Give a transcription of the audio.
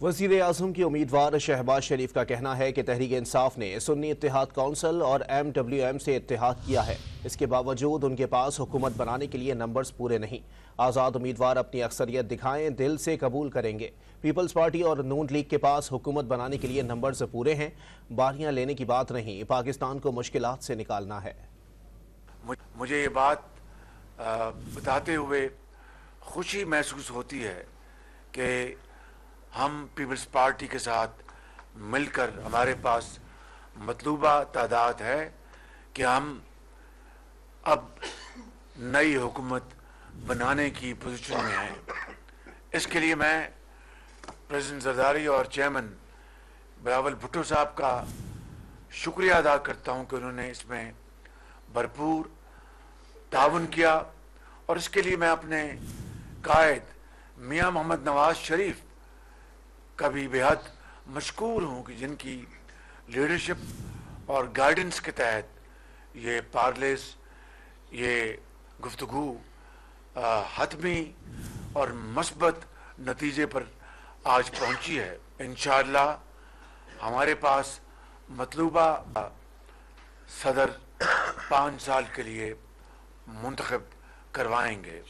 वज़ीर आज़म की उम्मीदवार शहबाज शरीफ का कहना है कि तहरीक इंसाफ ने सुन्नी इत्तेहाद कौंसिल और MWM से इत्तेहाद किया है। इसके बावजूद उनके पास हुकूमत बनाने के लिए नंबर्स पूरे नहीं। आज़ाद उम्मीदवार अपनी अक्सरियत दिखाएं, दिल से कबूल करेंगे। पीपल्स पार्टी और नून लीग के पास हुकूमत बनाने के लिए नंबर्स पूरे हैं। बारियां लेने की बात नहीं, पाकिस्तान को मुश्किलात से निकालना है। मुझे ये बात बताते हुए खुशी महसूस होती है कि हम पीपल्स पार्टी के साथ मिलकर हमारे पास मतलूबा तादाद है कि हम अब नई हुकूमत बनाने की पोजीशन में हैं। इसके लिए मैं प्रेसिडेंट जरदारी और चेयरमैन बिलावल भुट्टो साहब का शुक्रिया अदा करता हूं कि उन्होंने इसमें भरपूर ताउन किया, और इसके लिए मैं अपने कायद मियां मोहम्मद नवाज शरीफ का भी बेहद मशकूर हूँ कि जिनकी लीडरशिप और गाइडेंस के तहत ये पार्लेस, ये गुफ्तगू हतमी और मस्बत नतीजे पर आज पहुंची है। इंशाअल्लाह हमारे पास मतलूबा सदर 5 साल के लिए मुंतखब करवाएंगे।